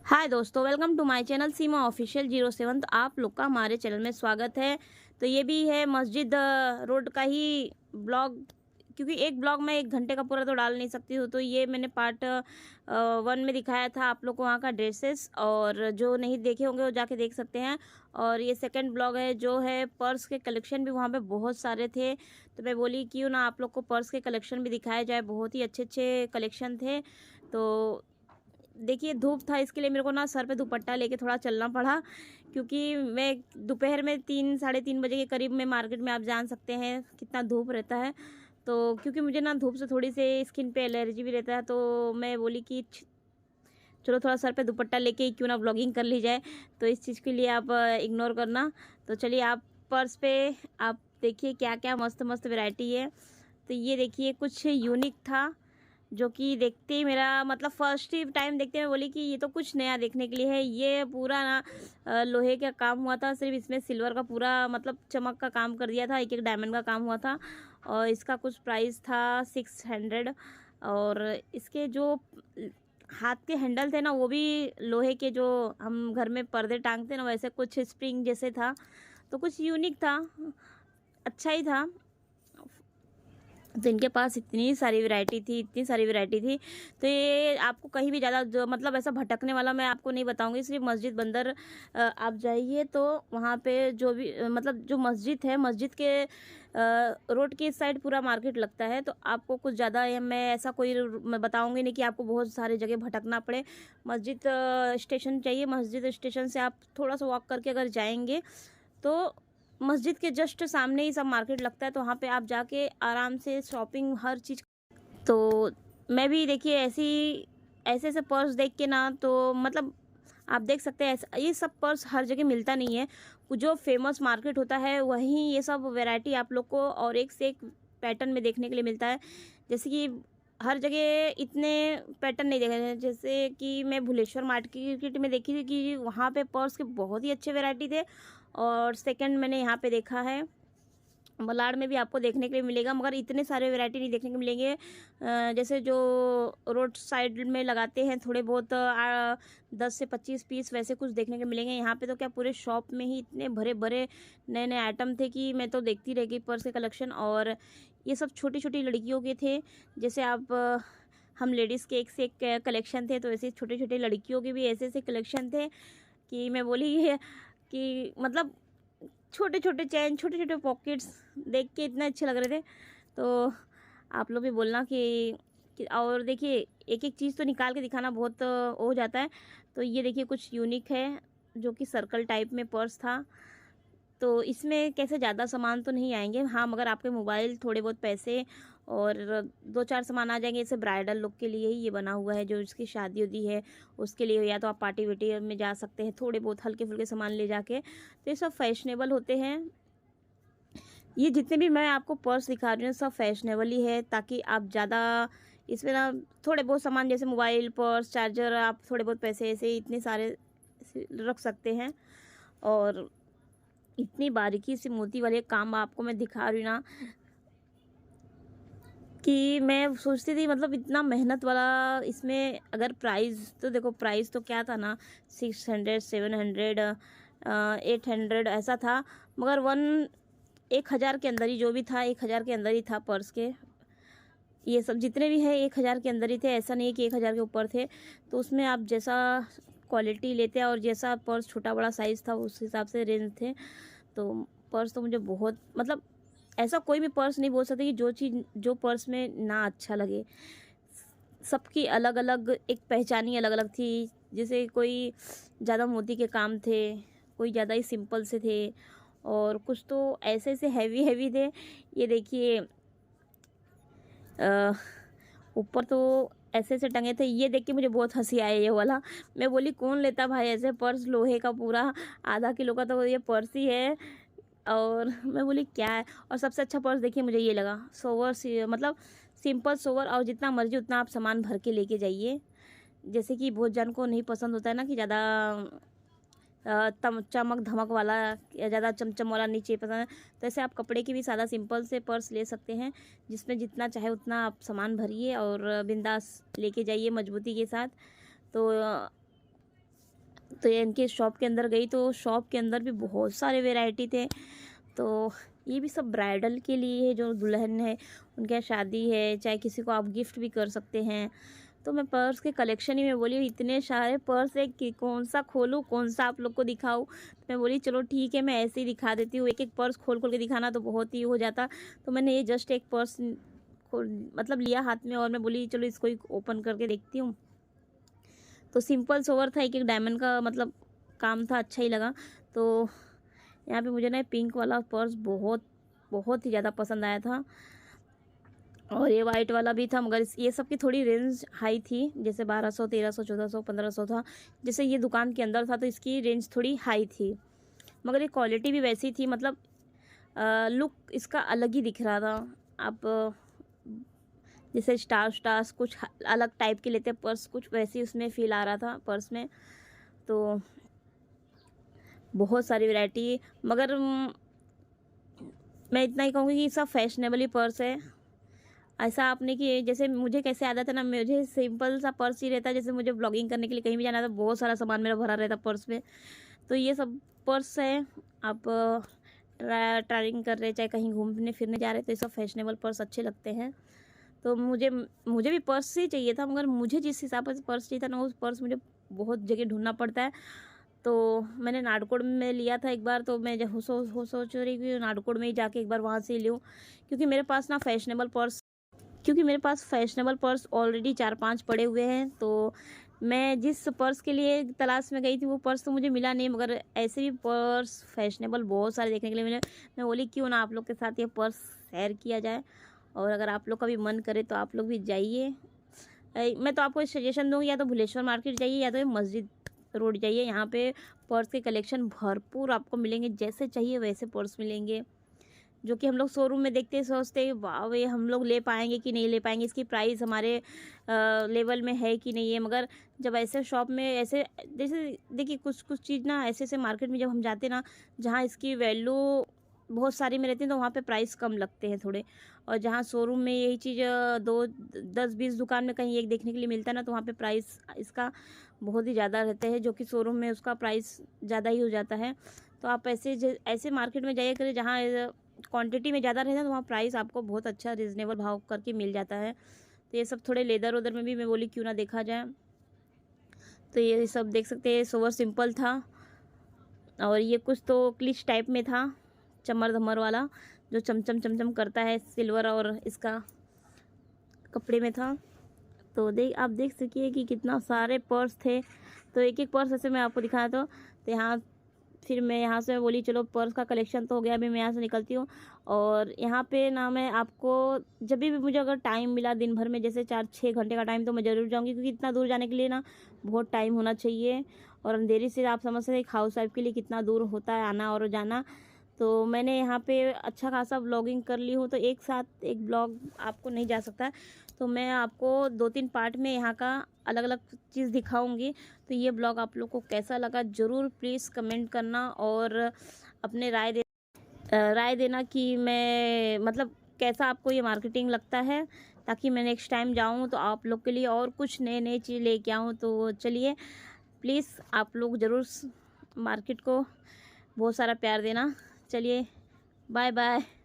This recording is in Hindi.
हाय दोस्तों, welcome to my channel Seema official 07। तो आप लोग का हमारे चैनल में स्वागत है। तो ये भी है मस्जिद रोड का ही ब्लॉग, क्योंकि एक ब्लॉग में 1 घंटे का पूरा तो डाल नहीं सकती हूँ। तो ये मैंने पार्ट 1 में दिखाया था आप लोग को वहाँ का ड्रेसेस, और जो नहीं देखे होंगे वो जाके देख सकते हैं। और ये सेकंड ब्लॉग है जो है पर्स के कलेक्शन भी वहाँ पे बहुत सारे थे। तो मैं बोली क्यों ना आप लोग को पर्स के कलेक्शन भी दिखाया जाए, बहुत ही अच्छे अच्छे कलेक्शन थे। तो देखिए धूप था, इसके लिए मेरे को ना सर पे दुपट्टा लेके थोड़ा चलना पड़ा, क्योंकि मैं दोपहर में 3 साढ़े 3 बजे के करीब में मार्केट में, आप जान सकते हैं कितना धूप रहता है। तो क्योंकि मुझे ना धूप से थोड़ी सी स्किन पे एलर्जी भी रहता है, तो मैं बोली कि चलो थोड़ा सर पे दुपट्टा लेके ही क्यों ना ब्लॉगिंग कर ली जाए। तो इस चीज़ के लिए आप इग्नोर करना। तो चलिए आप पर्स पे आप देखिए क्या क्या मस्त मस्त वैरायटी है। तो ये देखिए कुछ यूनिक था, जो कि देखते ही मेरा मतलब फर्स्ट ही टाइम देखते मैं बोली कि ये तो कुछ नया देखने के लिए है। ये पूरा ना लोहे का काम हुआ था, सिर्फ इसमें सिल्वर का पूरा मतलब चमक का काम कर दिया था, एक एक डायमंड का काम हुआ था। और इसका कुछ प्राइस था 600। और इसके जो हाथ के हैंडल थे ना, वो भी लोहे के, जो हम घर में पर्दे टांगते ना, वैसे कुछ स्प्रिंग जैसे था। तो कुछ यूनिक था, अच्छा ही था। तो इनके पास इतनी सारी वैरायटी थी, इतनी सारी वैरायटी थी। तो ये आपको कहीं भी ज़्यादा जो मतलब ऐसा भटकने वाला मैं आपको नहीं बताऊंगी। सिर्फ मस्जिद बंदर आप जाइए तो वहाँ पे जो भी मतलब जो मस्जिद है, मस्जिद के रोड की इस साइड पूरा मार्केट लगता है। तो आपको कुछ ज़्यादा मैं ऐसा कोई मैं बताऊंगी नहीं कि आपको बहुत सारे जगह भटकना पड़े। मस्जिद स्टेशन चाहिए, मस्जिद स्टेशन से आप थोड़ा सा वॉक करके अगर जाएंगे तो मस्जिद के जस्ट सामने ही सब मार्केट लगता है। तो वहाँ पे आप जाके आराम से शॉपिंग हर चीज़। तो मैं भी देखिए ऐसे ऐसे पर्स देख के ना, तो मतलब आप देख सकते हैं ऐसा ये सब पर्स हर जगह मिलता नहीं है। जो फेमस मार्केट होता है वहीं ये सब वैरायटी आप लोग को और एक से एक पैटर्न में देखने के लिए मिलता है। जैसे कि हर जगह इतने पैटर्न नहीं देखे हैं। जैसे कि मैं भुलेश्वर मार्केट में देखी थी कि वहाँ पे पर्स के बहुत ही अच्छे वैरायटी थे। और सेकंड मैंने यहाँ पे देखा है मलाड में भी आपको देखने के लिए मिलेगा, मगर इतने सारे वैरायटी नहीं देखने को मिलेंगे। जैसे जो रोड साइड में लगाते हैं थोड़े बहुत 10 से 25 पीस वैसे कुछ देखने को मिलेंगे। यहाँ पे तो क्या पूरे शॉप में ही इतने भरे भरे नए नए आइटम थे कि मैं तो देखती रह गई पर्स के कलेक्शन। और ये सब छोटी छोटी लड़कियों के थे। जैसे आप हम लेडीज़ के एक से एक कलेक्शन थे, तो ऐसे छोटे छोटे लड़कियों के भी ऐसे ऐसे कलेक्शन थे कि मैं बोली कि मतलब छोटे छोटे चैन, छोटे छोटे पॉकेट्स देख के इतने अच्छे लग रहे थे। तो आप लोग भी बोलना कि और देखिए एक एक चीज़ तो निकाल के दिखाना बहुत हो जाता है। तो ये देखिए कुछ यूनिक है, जो कि सर्कल टाइप में पर्स था। तो इसमें कैसे ज़्यादा सामान तो नहीं आएंगे, हाँ, मगर आपके मोबाइल, थोड़े बहुत पैसे और 2-4 सामान आ जाएंगे। जैसे ब्राइडल लुक के लिए ही ये बना हुआ है, जो इसकी शादी उदी है उसके लिए, या तो आप पार्टी वार्टी में जा सकते हैं थोड़े बहुत हल्के फुल्के सामान ले जाके। तो ये सब फैशनेबल होते हैं। ये जितने भी मैं आपको पर्स दिखा रही हूँ सब फैशनेबल ही है, ताकि आप ज़्यादा इसमें ना थोड़े बहुत सामान जैसे मोबाइल, पर्स, चार्जर, आप थोड़े बहुत पैसे ऐसे इतने सारे रख सकते हैं। और इतनी बारीकी से मोती वाले काम आपको मैं दिखा रही हूँ ना, कि मैं सोचती थी मतलब इतना मेहनत वाला इसमें। अगर प्राइस तो देखो, प्राइस तो क्या था ना, 600, 700, 800 ऐसा था। मगर 1,000 के अंदर ही जो भी था, 1,000 के अंदर ही था पर्स के। ये सब जितने भी है 1,000 के अंदर ही थे, ऐसा नहीं है कि 1,000 के ऊपर थे। तो उसमें आप जैसा क्वालिटी लेते हैं और जैसा पर्स छोटा बड़ा साइज़ था उस हिसाब से रेंज थे। तो पर्स तो मुझे बहुत मतलब ऐसा कोई भी पर्स नहीं बोल सकते कि जो चीज़ जो पर्स में ना अच्छा लगे। सबकी अलग अलग एक पहचान ही अलग अलग थी। जैसे कोई ज़्यादा मोती के काम थे, कोई ज़्यादा ही सिंपल से थे, और कुछ तो ऐसे ऐसे हैवी हैवी थे। ये देखिए ऊपर तो ऐसे ऐसे टंगे थे। ये देख के मुझे बहुत हंसी आई ये वाला। मैं बोली कौन लेता भाई ऐसे पर्स, लोहे का पूरा आधा किलो का तो ये पर्स ही है। और मैं बोली क्या है। और सबसे अच्छा पर्स देखिए मुझे ये लगा, सोवर मतलब सिंपल सोवर, और जितना मर्जी उतना आप सामान भर के लेके जाइए। जैसे कि बहुत जन को नहीं पसंद होता है ना कि ज़्यादा चमक धमक वाला या ज़्यादा चमचम वाला नीचे पसंद है। तो ऐसे आप कपड़े की भी सादा सिंपल से पर्स ले सकते हैं, जिसमें जितना चाहे उतना आप सामान भरिए और बिंदास लेके जाइए मजबूती के साथ। तो तो ये इनके शॉप के अंदर गई तो शॉप के अंदर भी बहुत सारे वैरायटी थे। तो ये भी सब ब्राइडल के लिए है, जो दुल्हन है उनके यहाँ शादी है, चाहे किसी को आप गिफ्ट भी कर सकते हैं। तो मैं पर्स के कलेक्शन ही में बोली इतने सारे पर्स है कि कौन सा खोलूँ, कौन सा आप लोग को दिखाऊँ। तो मैं बोली चलो ठीक है, मैं ऐसे ही दिखा देती हूँ। एक एक पर्स खोल खोल के दिखाना तो बहुत ही हो जाता। तो मैंने ये जस्ट एक पर्स मतलब लिया हाथ में और मैं बोली चलो इसको ही ओपन करके देखती हूँ। तो सिंपल सोवर था, एक एक डायमंड का मतलब काम था, अच्छा ही लगा। तो यहाँ पे मुझे ना पिंक वाला पर्स बहुत ही ज़्यादा पसंद आया था, और ये वाइट वाला भी था, मगर ये सब की थोड़ी रेंज हाई थी, जैसे 1200, 1300, 1400, 1500 था। जैसे ये दुकान के अंदर था तो इसकी रेंज थोड़ी हाई थी, मगर ये क्वालिटी भी वैसी थी, मतलब लुक इसका अलग ही दिख रहा था। आप जैसे स्टार्स कुछ अलग टाइप के लेते पर्स, कुछ वैसी उसमें फील आ रहा था पर्स में। तो बहुत सारी वैरायटी, मगर मैं इतना ही कहूँगी कि सब फैशनेबल ही पर्स है। ऐसा आपने कि जैसे मुझे कैसे आदत है ना, मुझे सिंपल सा पर्स ही रहता है। जैसे मुझे ब्लॉगिंग करने के लिए कहीं भी जाना था, बहुत सारा सामान मेरा भरा रहता पर्स में। तो ये सब पर्स है, आप ट्रैवलिंग कर रहे, चाहे कहीं घूमने फिरने जा रहे, तो ये सब फैशनेबल पर्स अच्छे लगते हैं। तो मुझे भी पर्स ही चाहिए था, मगर मुझे जिस हिसाब से पर्स चाहिए था ना, उस पर्स मुझे बहुत जगह ढूंढना पड़ता है। तो मैंने नाडकोड में लिया था एक बार, तो मैं जब सोच रही कि नाडकोड में ही जाके एक बार वहाँ से लूँ, क्योंकि मेरे पास फैशनेबल पर्स ऑलरेडी 4-5 पड़े हुए हैं। तो मैं जिस पर्स के लिए तलाश में गई थी वो पर्स तो मुझे मिला नहीं, मगर ऐसे भी पर्स फैशनेबल बहुत सारे देखने के लिए मिले। मैं बोली क्यों ना आप लोग के साथ ये पर्स शेयर किया जाए, और अगर आप लोग का भी मन करे तो आप लोग भी जाइए। मैं तो आपको सजेशन दूँगी, या तो भुलेश्वर मार्केट जाइए या तो मस्जिद रोड जाइए। यहाँ पे पर्स के कलेक्शन भरपूर आपको मिलेंगे, जैसे चाहिए वैसे पर्स मिलेंगे, जो कि हम लोग शोरूम में देखते सोचते हैं वाह ये हम लोग ले पाएंगे कि नहीं ले पाएंगे, इसकी प्राइस हमारे लेवल में है कि नहीं है। मगर जब ऐसे शॉप में ऐसे जैसे देखिए कुछ चीज़ ना ऐसे मार्केट में जब हम जाते ना, जहाँ इसकी वैल्यू बहुत सारी में रहती है, तो वहाँ पे प्राइस कम लगते हैं थोड़े। और जहाँ शोरूम में यही चीज़ 10-20 दुकान में कहीं एक देखने के लिए मिलता है ना, तो वहाँ पे प्राइस इसका बहुत ही ज़्यादा रहते हैं, जो कि शोरूम में उसका प्राइस ज़्यादा ही हो जाता है। तो आप ऐसे मार्केट में जाइए करें जहाँ क्वांटिटी में ज़्यादा रहता है, तो वहाँ प्राइस आपको बहुत अच्छा रीज़नेबल भाव करके मिल जाता है। तो ये सब थोड़े लेदर उधर में भी मैं बोली क्यों ना देखा जाए। तो ये सब देख सकते हैं, सोवर सिंपल था, और ये कुछ तो क्लिच टाइप में था, चमर धमर वाला, जो चमचम करता है, सिल्वर और इसका कपड़े में था। तो आप देख सकिए कि कितना सारे पर्स थे। तो एक एक पर्स ऐसे मैं आपको दिखाया तो यहाँ फिर मैं यहाँ से बोली चलो पर्स का कलेक्शन तो हो गया, अभी मैं यहाँ से निकलती हूँ। और यहाँ पे ना मैं आपको जब भी मुझे अगर टाइम मिला दिन भर में, जैसे 4-6 घंटे का टाइम, तो मैं ज़रूर जाऊँगी, क्योंकि इतना दूर जाने के लिए ना बहुत टाइम होना चाहिए। और अंधेरी से आप समझ सकते हैं एक हाउस वाइफ के लिए कितना दूर होता है आना और जाना। तो मैंने यहाँ पे अच्छा खासा व्लॉगिंग कर ली हूँ, तो एक साथ एक ब्लॉग आपको नहीं जा सकता, तो मैं आपको 2-3 पार्ट में यहाँ का अलग अलग चीज़ दिखाऊंगी। तो ये ब्लॉग आप लोग को कैसा लगा ज़रूर प्लीज़ कमेंट करना, और अपने राय देना कि मैं मतलब कैसा आपको ये मार्केटिंग लगता है, ताकि मैं नेक्स्ट टाइम जाऊँ तो आप लोग के लिए और कुछ नए चीज़ लेके आऊँ। तो चलिए प्लीज़ आप लोग ज़रूर मार्केट को बहुत सारा प्यार देना। चलिए बाय बाय।